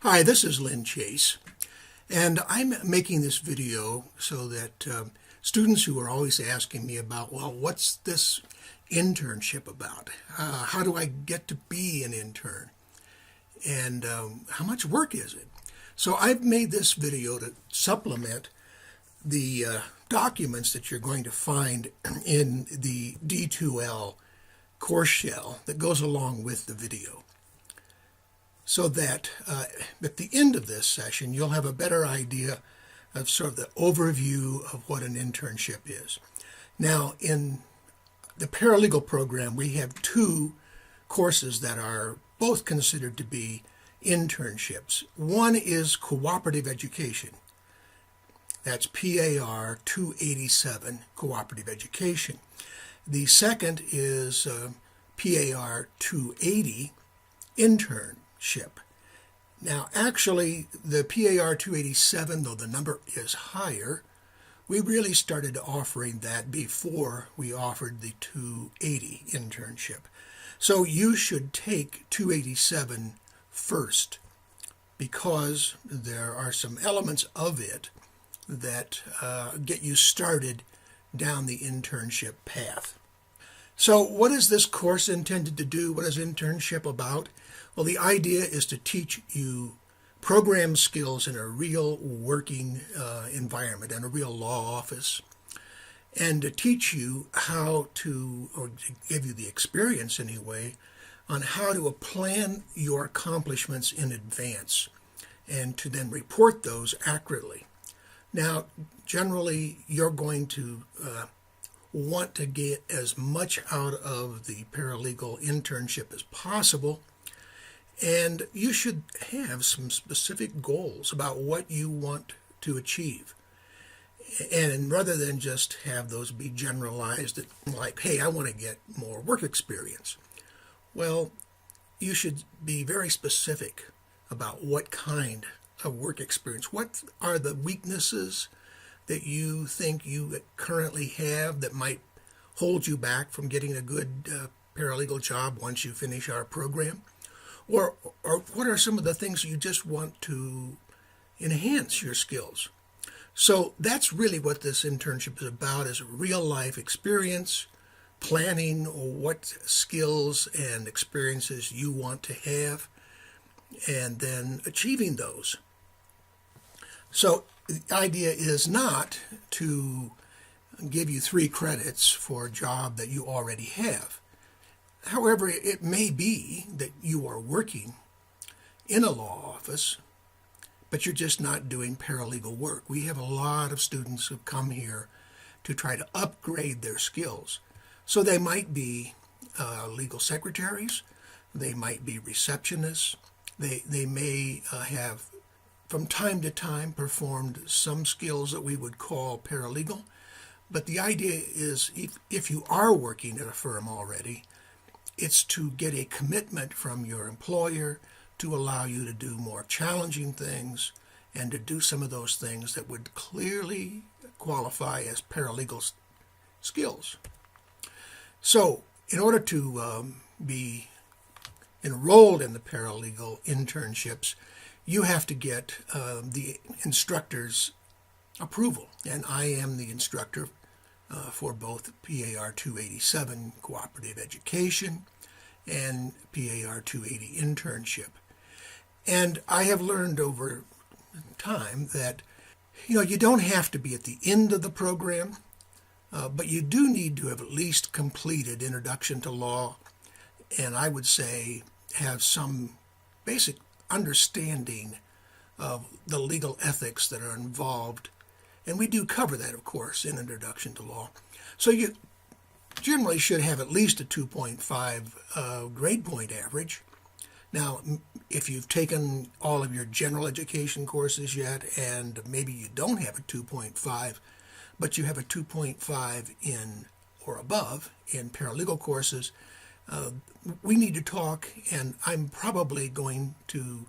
Hi, this is Lynn Chase, and I'm making this video so that students who are always asking me about, well, what's this internship about? How do I get to be an intern? And how much work is it? So I've made this video to supplement the documents that you're going to find in the D2L course shell that goes along with the video, so that at the end of this session, you'll have a better idea of sort of the overview of what an internship is. Now, in the paralegal program, we have two courses that are both considered to be internships. One is cooperative education. That's PAR 287, cooperative education. The second is PAR 280, internship. Now, actually, the PAR 287, though the number is higher, we really started offering that before we offered the 280 internship. So you should take 287 first, because there are some elements of it that get you started down the internship path. So what is this course intended to do? What is internship about? Well, the idea is to teach you program skills in a real working environment, in a real law office, and to teach you how to, or to give you the experience anyway, on how to plan your accomplishments in advance and to then report those accurately. Now, generally, you're going to want to get as much out of the paralegal internship as possible, and you should have some specific goals about what you want to achieve. And rather than just have those be generalized, like, hey, I want to get more work experience. Well, you should be very specific about what kind of work experience. What are the weaknesses that you think you currently have that might hold you back from getting a good paralegal job once you finish our program? Or what are some of the things you just want to enhance your skills? So that's really what this internship is about, is real life experience, planning what skills and experiences you want to have, and then achieving those. So the idea is not to give you 3 credits for a job that you already have. However, it may be that you are working in a law office, but you're just not doing paralegal work. We have a lot of students who come here to try to upgrade their skills. So they might be legal secretaries, they might be receptionists, they may have from time to time performed some skills that we would call paralegal. But the idea is, if you are working at a firm already, it's to get a commitment from your employer to allow you to do more challenging things and to do some of those things that would clearly qualify as paralegal skills. So, in order to be enrolled in the paralegal internships, you have to get the instructor's approval. And I am the instructor for both PAR 287 Cooperative Education and PAR 280 Internship. And I have learned over time that, you don't have to be at the end of the program, but you do need to have at least completed Introduction to Law, and I would say have some basic understanding of the legal ethics that are involved. And we do cover that, of course, in Introduction to Law. So you generally should have at least a 2.5 grade point average. Now, if you've taken all of your general education courses yet, and maybe you don't have a 2.5, but you have a 2.5 in or above in paralegal courses, we need to talk, and I'm probably going to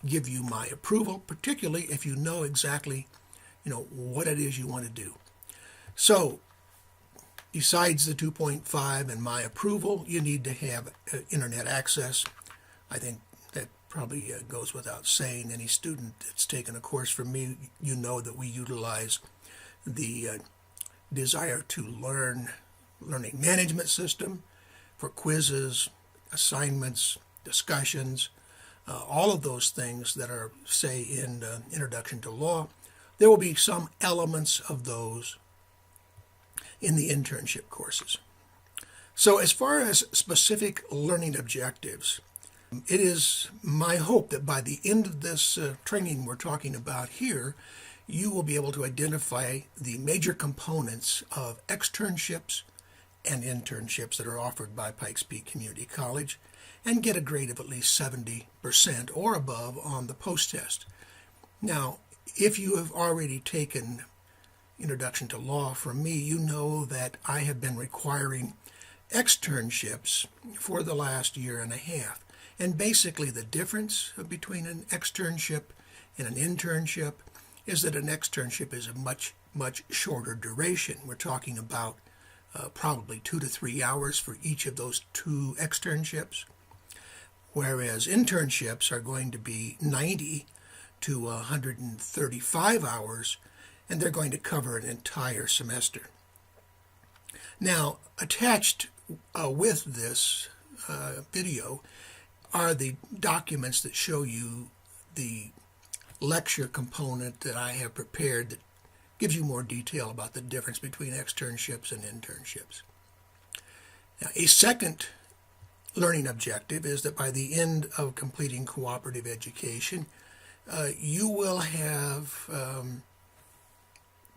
give you my approval, particularly if you know exactly what it is you want to do. So, besides the 2.5 and my approval, you need to have internet access. I think that probably goes without saying. Any student that's taken a course from me, you know that we utilize the desire to learning management system for quizzes, assignments, discussions, all of those things that are, say, in Introduction to Law. There will be some elements of those in the internship courses. So as far as specific learning objectives, it is my hope that by the end of this training we're talking about here, you will be able to identify the major components of externships and internships that are offered by Pikes Peak Community College and get a grade of at least 70% or above on the post-test. Now, if you have already taken Introduction to Law from me, you know that I have been requiring externships for the last year and a half. And basically the difference between an externship and an internship is that an externship is a much shorter duration. We're talking about probably 2 to 3 hours for each of those 2 externships, whereas internships are going to be 90 to 135 hours, and they're going to cover an entire semester. Now, attached with this video are the documents that show you the lecture component that I have prepared that gives you more detail about the difference between externships and internships. Now, a second learning objective is that by the end of completing cooperative education, you will have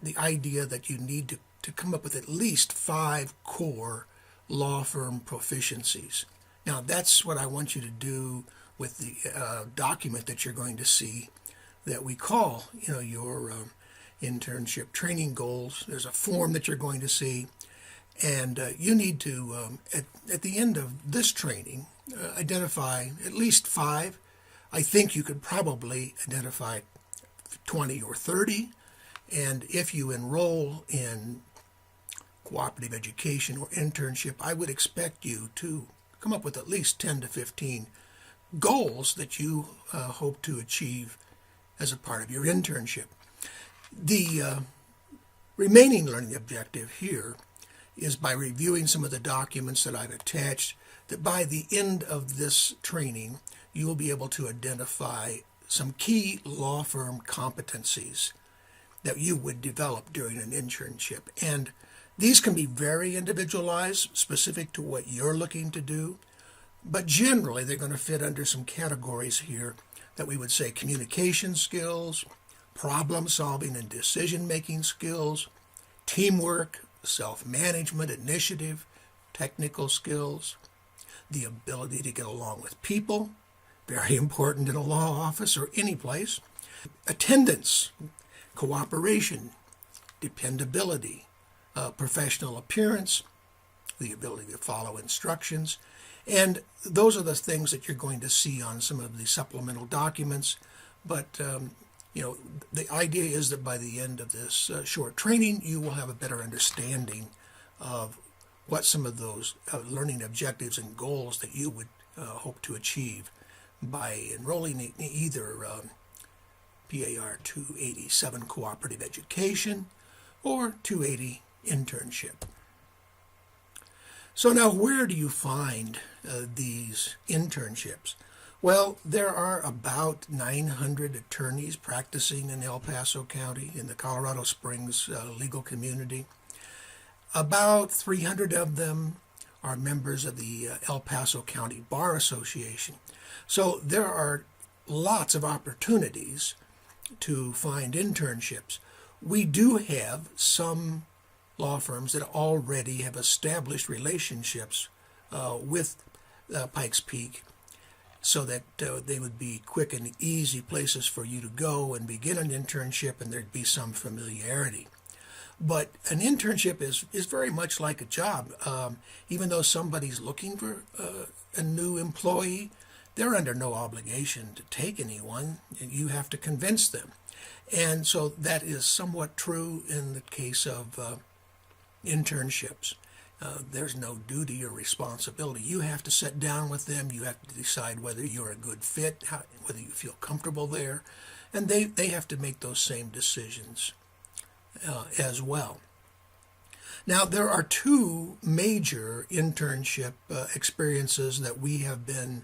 the idea that you need to come up with at least 5 core law firm proficiencies. Now, that's what I want you to do with the document that you're going to see that we call, your internship training goals. There's a form that you're going to see, and you need to, at the end of this training, identify at least 5. I think you could probably identify 20 or 30, and if you enroll in cooperative education or internship, I would expect you to come up with at least 10 to 15 goals that you hope to achieve as a part of your internship. The remaining learning objective here is by reviewing some of the documents that I've attached, that by the end of this training, you will be able to identify some key law firm competencies that you would develop during an internship. And these can be very individualized, specific to what you're looking to do, but generally they're going to fit under some categories here that we would say communication skills, problem solving and decision-making skills, teamwork, self-management, initiative, technical skills, the ability to get along with people, very important in a law office or any place, attendance, cooperation, dependability, professional appearance, the ability to follow instructions, and those are the things that you're going to see on some of the supplemental documents. But the idea is that by the end of this short training, you will have a better understanding of what some of those learning objectives and goals that you would hope to achieve by enrolling in either PAR 287 Cooperative Education or 280 Internship. So now, where do you find these internships? Well, there are about 900 attorneys practicing in El Paso County in the Colorado Springs legal community. About 300 of them are members of the El Paso County Bar Association. So there are lots of opportunities to find internships. We do have some law firms that already have established relationships with Pikes Peak, so that they would be quick and easy places for you to go and begin an internship, and there'd be some familiarity. But an internship is very much like a job. Even though somebody's looking for a new employee, they're under no obligation to take anyone, and you have to convince them. And so that is somewhat true in the case of internships. There's no duty or responsibility. You have to sit down with them. You have to decide whether you're a good fit, whether you feel comfortable there. And they have to make those same decisions as well. Now, there are two major internship experiences that we have been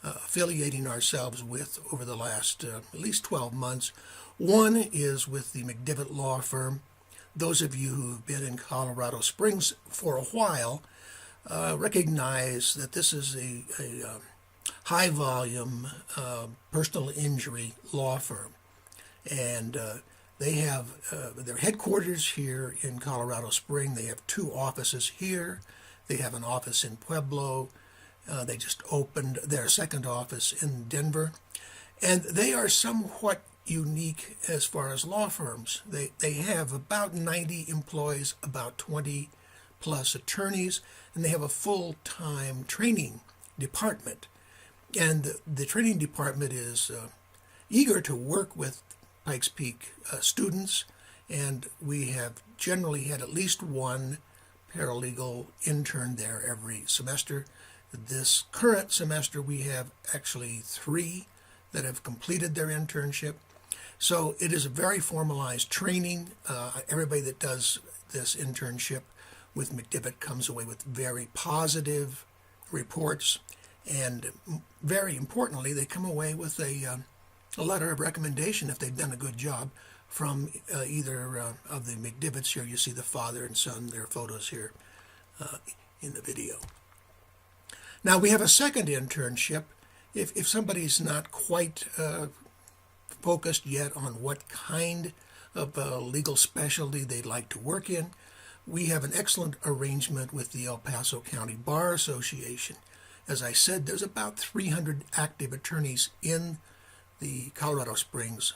affiliating ourselves with over the last at least 12 months. One is with the McDivitt Law Firm. Those of you who have been in Colorado Springs for a while recognize that this is a high-volume personal injury law firm. And they have their headquarters here in Colorado Springs. They have two offices here. They have an office in Pueblo. They just opened their second office in Denver. And they are somewhat unique as far as law firms. They have about 90 employees, about 20 plus attorneys, and they have a full-time training department. And the training department is eager to work with Pikes Peak students, and we have generally had at least one paralegal intern there every semester. This current semester we have actually 3 that have completed their internship. So it is a very formalized training. Everybody that does this internship with McDivitt comes away with very positive reports, and very importantly, they come away with a letter of recommendation if they've done a good job from either of the McDivitts. Here you see the father and son, their photos here in the video. Now we have a second internship. If somebody's not quite focused yet on what kind of legal specialty they'd like to work in, we have an excellent arrangement with the El Paso County Bar Association. As I said, there's about 300 active attorneys in the Colorado Springs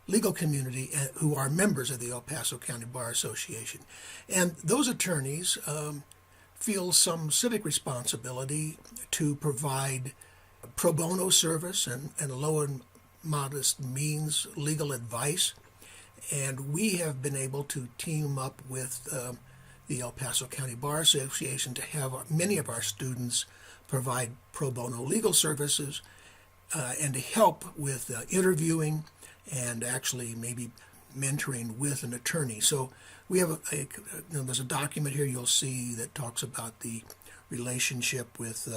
legal community who are members of the El Paso County Bar Association. And those attorneys feel some civic responsibility to provide pro bono service and low and modest means legal advice. And we have been able to team up with the El Paso County Bar Association to have many of our students provide pro bono legal services and to help with interviewing and actually maybe mentoring with an attorney. So we have there's a document here you'll see that talks about the relationship with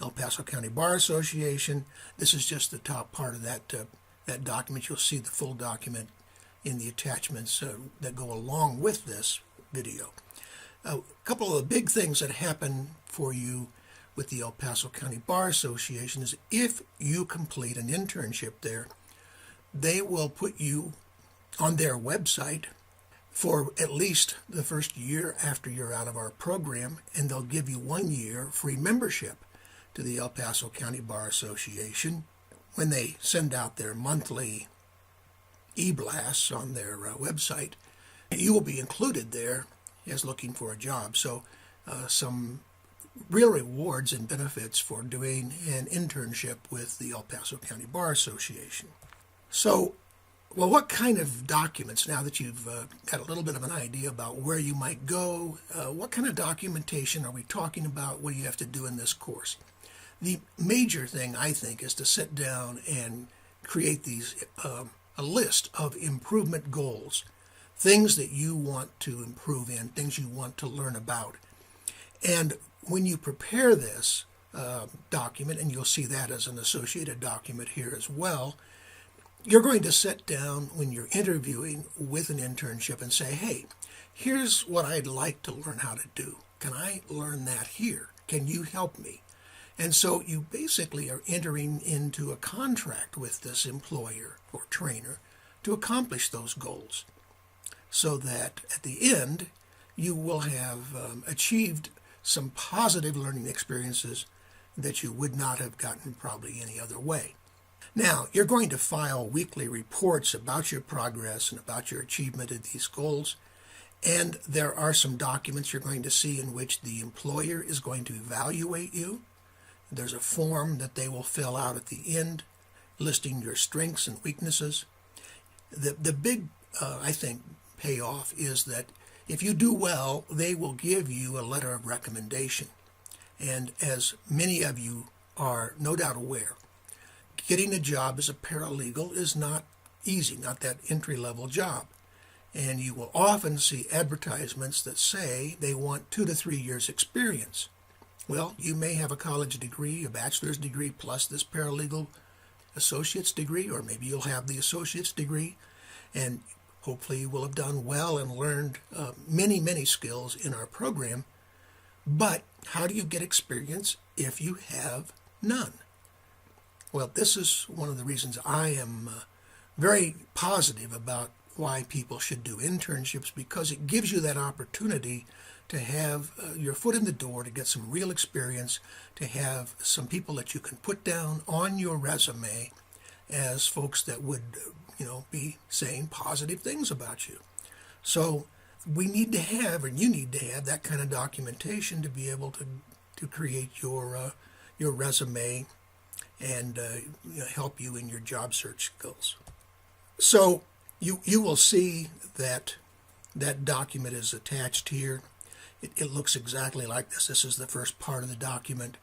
El Paso County Bar Association. This is just the top part of that document. You'll see the full document in the attachments that go along with this video. A couple of the big things that happen for you with the El Paso County Bar Association is if you complete an internship there, they will put you on their website for at least the first year after you're out of our program, and they'll give you 1 year free membership to the El Paso County Bar Association when they send out their monthly e-blasts on their website. You will be included there as looking for a job. So some real rewards and benefits for doing an internship with the El Paso County Bar Association. So, well, what kind of documents, now that you've got a little bit of an idea about where you might go, what kind of documentation are we talking about? What do you have to do in this course? The major thing, I think, is to sit down and create a list of improvement goals, things that you want to improve in, things you want to learn about. And when you prepare this document, and you'll see that as an associated document here as well, you're going to sit down when you're interviewing with an internship and say, hey, here's what I'd like to learn how to do. Can I learn that here? Can you help me? And so you basically are entering into a contract with this employer or trainer to accomplish those goals, so that at the end you will have achieved some positive learning experiences that you would not have gotten probably any other way. Now, you're going to file weekly reports about your progress and about your achievement of these goals, and there are some documents you're going to see in which the employer is going to evaluate you. There's a form that they will fill out at the end listing your strengths and weaknesses. The big, I think, payoff is that If you do well, they will give you a letter of recommendation. And as many of you are no doubt aware, getting a job as a paralegal is not easy, not that entry-level job. And you will often see advertisements that say they want 2 to 3 years experience. Well, you may have a college degree, a bachelor's degree, plus this paralegal associate's degree, or maybe you'll have the associate's degree, and hopefully you will have done well and learned many skills in our program. But how do you get experience if you have none? Well, this is one of the reasons I am very positive about why people should do internships, because it gives you that opportunity to have your foot in the door, to get some real experience, to have some people that you can put down on your resume as folks that would, be saying positive things about you. So we need to have, and you need to have, that kind of documentation to be able to create your resume and help you in your job search skills. So you will see that document is attached here. It looks exactly like this. This is the first part of the document.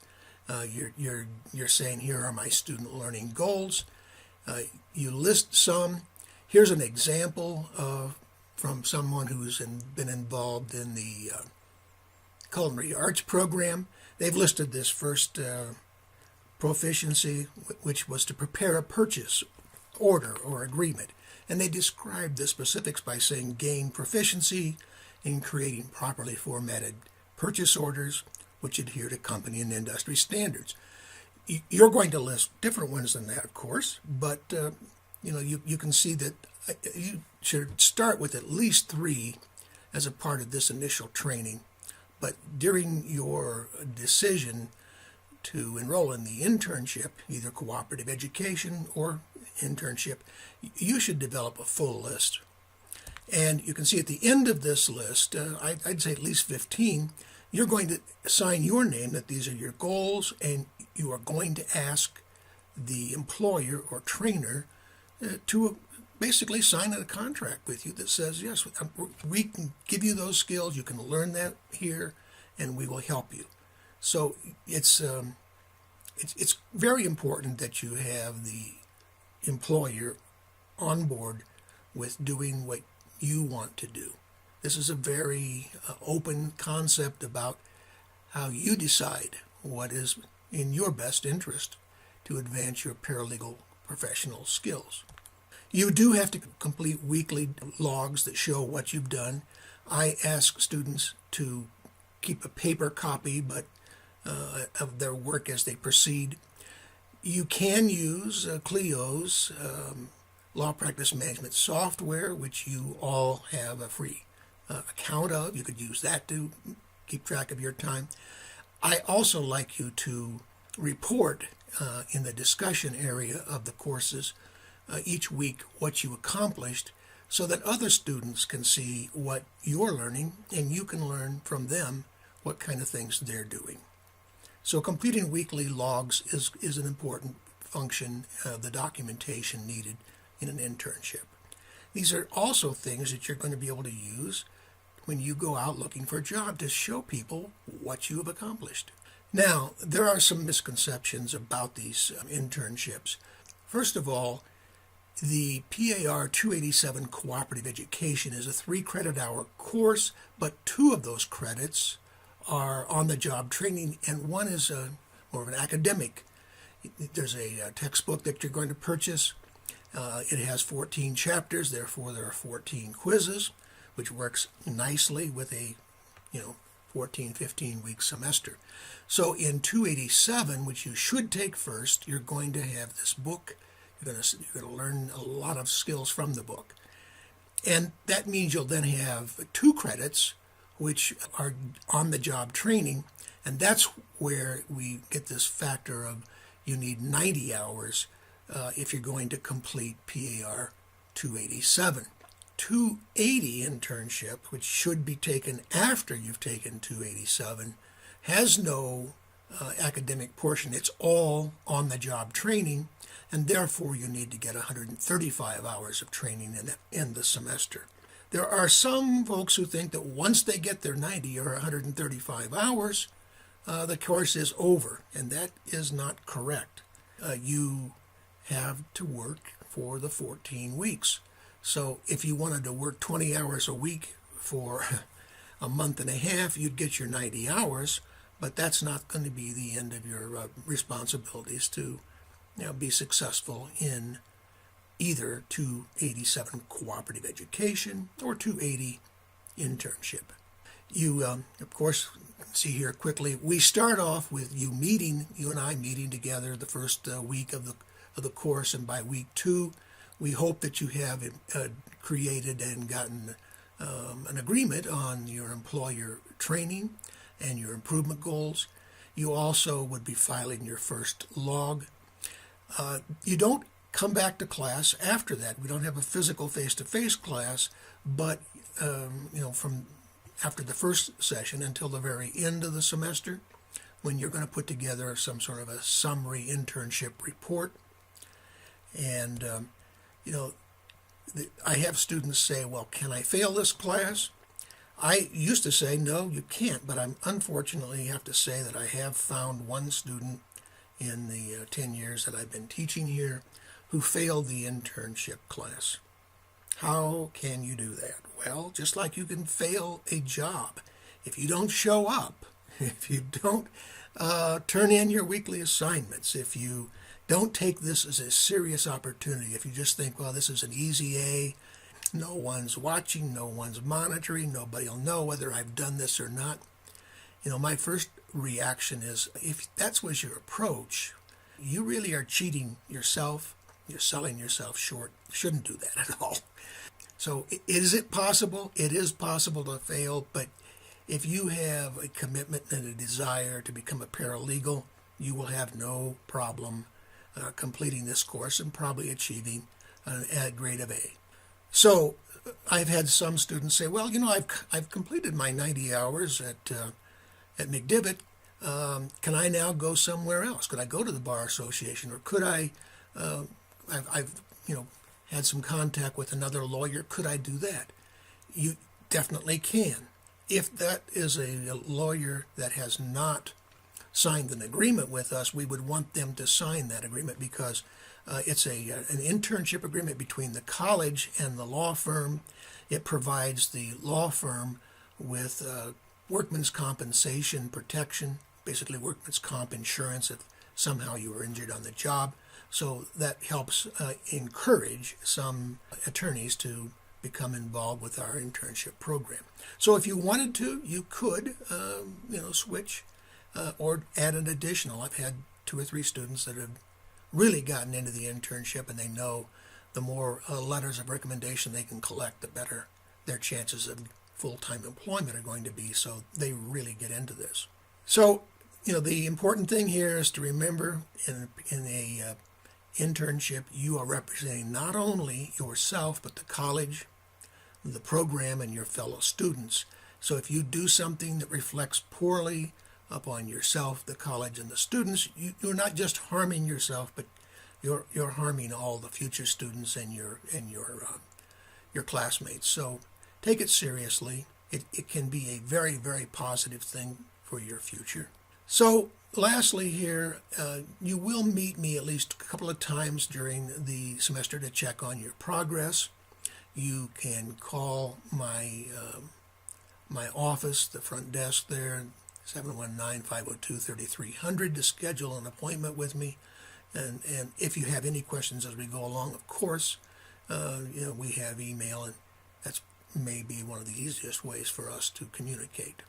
You're saying, here are my student learning goals. You list some. Here's an example from someone who's been involved in the culinary arts program. They've listed this first proficiency, which was to prepare a purchase order or agreement. And they describe the specifics by saying gain proficiency in creating properly formatted purchase orders which adhere to company and industry standards. You're going to list different ones than that, of course, but you can see that you should start with at least 3 as a part of this initial training. But during your decision to enroll in the internship, either cooperative education or internship, you should develop a full list. And you can see at the end of this list, I'd say at least 15, you're going to assign your name that these are your goals, and you are going to ask the employer or trainer to basically sign a contract with you that says, yes, we can give you those skills, you can learn that here, and we will help you. So it's very important that you have the employer on board with doing what you want to do. This is a very open concept about how you decide what is in your best interest to advance your paralegal professional skills. You do have to complete weekly logs that show what you've done. I ask students to keep a paper copy of their work as they proceed. You can use Clio's law practice management software, which you all have a free account of. You could use that to keep track of your time. I also like you to report in the discussion area of the courses each week what you accomplished, so that other students can see what you're learning and you can learn from them what kind of things they're doing. So completing weekly logs is an important function of the documentation needed in an internship. These are also things that you're going to be able to use when you go out looking for a job to show people what you have accomplished. Now, there are some misconceptions about these internships. First of all, the PAR 287 Cooperative Education is a 3-credit-hour course, but 2 of those credits are on-the-job training, and one is more of an academic. There's a textbook that you're going to purchase. It has 14 chapters, therefore there are 14 quizzes, which works nicely with a 14, 15-week semester. So in 287, which you should take first, you're going to have this book. You're going to learn a lot of skills from the book. And that means you'll then have 2 credits, which are on-the-job training, and that's where we get this factor of you need 90 hours if you're going to complete PAR 287. 280 internship, which should be taken after you've taken 287, has no academic portion. It's all on-the-job training, and therefore you need to get 135 hours of training in the semester. There are some folks who think that once they get their 90 or 135 hours, the course is over, and that is not correct. You have to work for the 14 weeks. So if you wanted to work 20 hours a week for a month and a half, you'd get your 90 hours, but that's not going to be the end of your responsibilities to be successful in either 287 cooperative education or 280 internship. You, of course, see here quickly, we start off with you and I meeting together the first week of the course, and by week 2, we hope that you have created and gotten an agreement on your employer training and your improvement goals. You also would be filing your first log. You don't come back to class after that. We don't have a physical face-to-face class, but from after the first session until the very end of the semester, when you're going to put together some sort of a summary internship report. And I have students say, well, can I fail this class? I used to say, no, you can't, but I unfortunately have to say that I have found one student in the 10 years that I've been teaching here who failed the internship class. How can you do that? Well, just like you can fail a job. If you don't show up, if you don't turn in your weekly assignments, if you don't take this as a serious opportunity, if you just think, well, this is an easy A, no one's watching, no one's monitoring, nobody will know whether I've done this or not. My first reaction is, if that was your approach, you really are cheating yourself. You're selling yourself short. You shouldn't do that at all. So is it possible? It is possible to fail, but if you have a commitment and a desire to become a paralegal, you will have no problem completing this course and probably achieving a grade of A. So I've had some students say, well, I've completed my 90 hours at McDivitt. Can I now go somewhere else? Could I go to the Bar Association, or could I? I've had some contact with another lawyer. Could I do that? You definitely can. If that is a lawyer that has not signed an agreement with us, we would want them to sign that agreement, because it's an internship agreement between the college and the law firm. It provides the law firm with workman's compensation protection, basically workman's comp insurance if somehow you were injured on the job. So that helps encourage some attorneys to become involved with our internship program. So if you wanted to, you could, switch or add an additional. I've had 2 or 3 students that have really gotten into the internship, and they know the more letters of recommendation they can collect, the better their chances of full-time employment are going to be. So they really get into this. So, the important thing here is to remember in a internship, you are representing not only yourself, but the college, the program, and your fellow students. So if you do something that reflects poorly upon yourself, the college, and the students, you're not just harming yourself, but you're harming all the future students and your classmates. So take it seriously. It can be a very, very positive thing for your future. So lastly here, you will meet me at least a couple of times during the semester to check on your progress. You can call my office, the front desk there, 719-502-3300 to schedule an appointment with me. And if you have any questions as we go along, of course, we have email, and that's maybe one of the easiest ways for us to communicate.